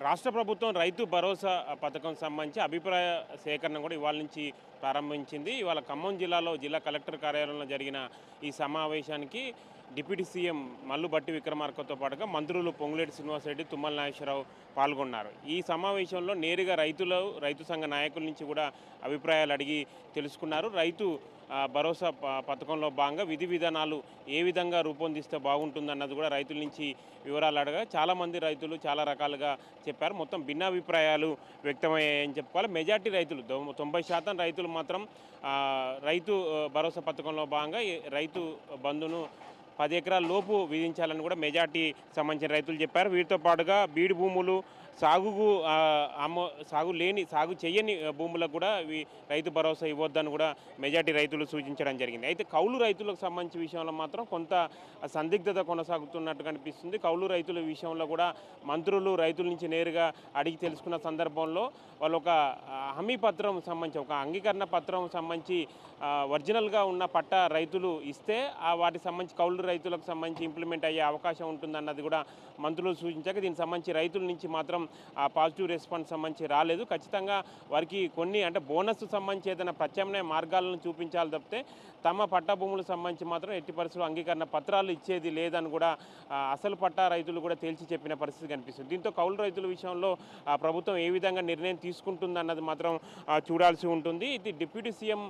రాష్ట్ర ప్రభుత్వం రైతు భరోసా పథకం సంబంధించి అభిప్రాయ సేకరణ కూడా ఇవాళ నుంచి ప్రారంభించింది. ఇవాళ ఖమ్మం జిల్లాలో జిల్లా కలెక్టర్ కార్యాలయంలో జరిగిన ఈ సమావేశానికి డిప్యూటీ సీఎం మల్లు భట్టి విక్రమార్కతో పాటుగా మంత్రులు పొంగులేటి శ్రీనివాసరెడ్డి, తుమ్మల నాగేశ్వరరావు పాల్గొన్నారు. ఈ సమావేశంలో నేరుగా రైతు సంఘ నాయకుల నుంచి కూడా అభిప్రాయాలు అడిగి తెలుసుకున్నారు. రైతు భరోసా పథకంలో భాగంగా విధి విధానాలు ఏ విధంగా రూపొందిస్తే బాగుంటుందన్నది కూడా రైతుల నుంచి వివరాలు అడగా చాలామంది రైతులు చాలా రకాలుగా చెప్పారు. మొత్తం భిన్నాభిప్రాయాలు వ్యక్తమయ్యాయని చెప్పుకోవాలి. మెజార్టీ రైతులు 90% రైతులు మాత్రం రైతు భరోసా పథకంలో భాగంగా రైతు బంధును 10 ఎకరాల లోపు విధించాలని కూడా మెజార్టీ సంబంధించిన రైతులు చెప్పారు. వీటితో పాటుగా బీడు భూములు, సాగు చేయని భూములకు కూడా రైతు భరోసా ఇవ్వద్దని కూడా మెజార్టీ రైతులు సూచించడం జరిగింది. అయితే కౌలు రైతులకు సంబంధించిన విషయంలో మాత్రం కొంత సందిగ్ధత కొనసాగుతున్నట్టు కనిపిస్తుంది. కౌలు రైతుల విషయంలో కూడా మంత్రులు రైతుల నుంచి నేరుగా అడిగి తెలుసుకున్న సందర్భంలో వాళ్ళు ఒక హామీ పత్రం సంబంధించి ఒక అంగీకరణ పత్రం సంబంధించి ఒరిజినల్గా ఉన్న పట్టా రైతులు ఇస్తే వాటికి సంబంధించి కౌలు రైతులకు సంబంధించి ఇంప్లిమెంట్ అయ్యే అవకాశం ఉంటుందన్నది కూడా మంత్రులు సూచించాక దీనికి సంబంధించి రైతుల నుంచి మాత్రం పాజిటివ్ రెస్పాన్స్ సంబంధించి రాలేదు. ఖచ్చితంగా వారికి కొన్ని అంటే బోనస్ సంబంధించి ఏదైనా ప్రత్యామ్నాయ మార్గాలను చూపించాలి తప్పితే తమ పట్టా భూములకు సంబంధించి మాత్రం ఎట్టి పరిస్థితుల్లో అంగీకరణ పత్రాలు ఇచ్చేది లేదని కూడా అసలు పట్టా రైతులు కూడా తేల్చి చెప్పిన పరిస్థితి కనిపిస్తుంది. దీంతో కౌలు రైతుల విషయంలో ప్రభుత్వం ఏ విధంగా నిర్ణయం తీసుకుంటుందన్నది మాత్రం చూడాల్సి ఉంటుంది. ఇది డిప్యూటీ సీఎం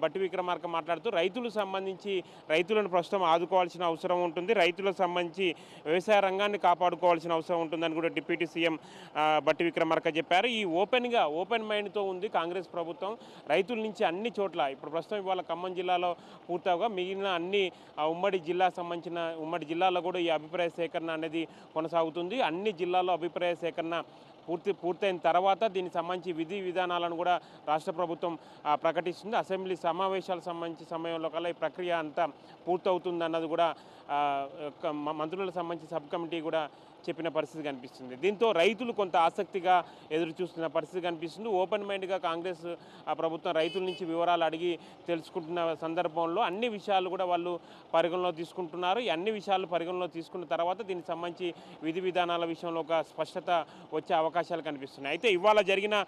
భట్టి విక్రమార్క మాట్లాడుతూ రైతులకు సంబంధించి రైతులను ప్రస్తుతం ఆదుకోవాల్సిన అవసరం ఉంటుంది, రైతులకు సంబంధించి వ్యవసాయ రంగాన్ని కాపాడుకోవాల్సిన అవసరం ఉంటుందని కూడా డిప్యూటీ సీఎం భట్టి విక్రమార్క చెప్పారు. ఈ ఓపెన్ మైండ్తో ఉంది కాంగ్రెస్ ప్రభుత్వం. రైతుల నుంచి అన్ని చోట్ల ఇప్పుడు ప్రస్తుతం ఇవాళ ఖమ్మం జిల్లాలో పూర్తవగా మిగిలిన అన్ని ఉమ్మడి జిల్లాలో కూడా ఈ అభిప్రాయ సేకరణ అనేది కొనసాగుతుంది. అన్ని జిల్లాల్లో అభిప్రాయ సేకరణ పూర్తయిన తర్వాత దీనికి సంబంధించి విధి విధానాలను కూడా రాష్ట్ర ప్రభుత్వం ప్రకటిస్తుంది. అసెంబ్లీ సమావేశాలకు సంబంధించి సమయంలో కల్లా ఈ ప్రక్రియ అంతా పూర్తవుతుందన్నది కూడా మంత్రులకు సంబంధించి సబ్ కమిటీ కూడా చెప్పిన పరిస్థితి కనిపిస్తుంది. దీంతో రైతులు కొంత ఆసక్తిగా ఎదురు చూస్తున్న పరిస్థితి కనిపిస్తుంది. ఓపెన్ మైండ్గా కాంగ్రెస్ ప్రభుత్వం రైతుల నుంచి వివరాలు అడిగి తెలుసుకుంటున్న సందర్భంలో అన్ని విషయాలు కూడా వాళ్ళు పరిగణలో తీసుకుంటున్నారు. ఈ అన్ని విషయాలు పరిగణలో తీసుకున్న తర్వాత దీనికి సంబంధించి విధి విధానాల విషయంలో ఒక స్పష్టత వచ్చే అవకాశాలు కనిపిస్తున్నాయి. అయితే ఇవాళ జరిగిన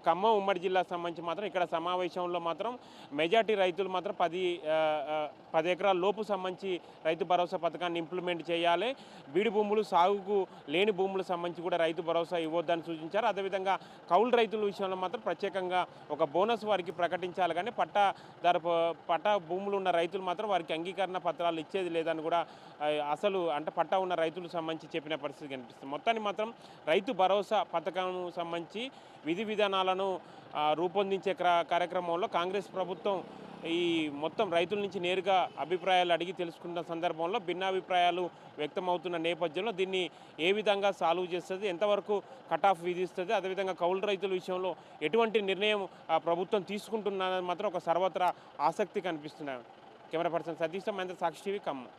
ఖమ్మం ఉమ్మడి జిల్లాకు సంబంధించి మాత్రం ఇక్కడ సమావేశంలో మాత్రం మెజార్టీ రైతులు మాత్రం 10 ఎకరాల లోపు సంబంధించి రైతు భరోసా పథకాన్ని ఇంప్లిమెంట్ చేయాలి, బీడు భూములు సాగుకు లేని భూములకు సంబంధించి కూడా రైతు భరోసా ఇవ్వొద్దని సూచించారు. అదేవిధంగా కౌలు రైతుల విషయంలో మాత్రం ప్రత్యేకంగా ఒక బోనస్ వారికి ప్రకటించాలి, కానీ పట్టా భూములు ఉన్న రైతులు మాత్రం వారికి అంగీకరణ పత్రాలు ఇచ్చేది లేదని కూడా అసలు అంటే పట్టా ఉన్న రైతులకు సంబంధించి చెప్పిన పరిస్థితి కనిపిస్తుంది. మొత్తాన్ని మాత్రం రైతు భరోసా పథకం సంబంధించి విధి విధానాలను రూపొందించే కార్యక్రమంలో కాంగ్రెస్ ప్రభుత్వం ఈ మొత్తం రైతుల నుంచి నేరుగా అభిప్రాయాలు అడిగి తెలుసుకున్న సందర్భంలో భిన్నాభిప్రాయాలు వ్యక్తమవుతున్న నేపథ్యంలో దీన్ని ఏ విధంగా సాల్వ్ చేస్తుంది, ఎంతవరకు కట్ ఆఫ్ విధిస్తుంది, అదేవిధంగా కౌలు రైతుల విషయంలో ఎటువంటి నిర్ణయం ప్రభుత్వం తీసుకుంటున్నది మాత్రం ఒక సర్వత్రా ఆసక్తి కనిపిస్తున్నాయి. కెమెరా పర్సన్ సతీష్ మహేంద్ర, సాక్షి టీవీ, ఖమ్మం.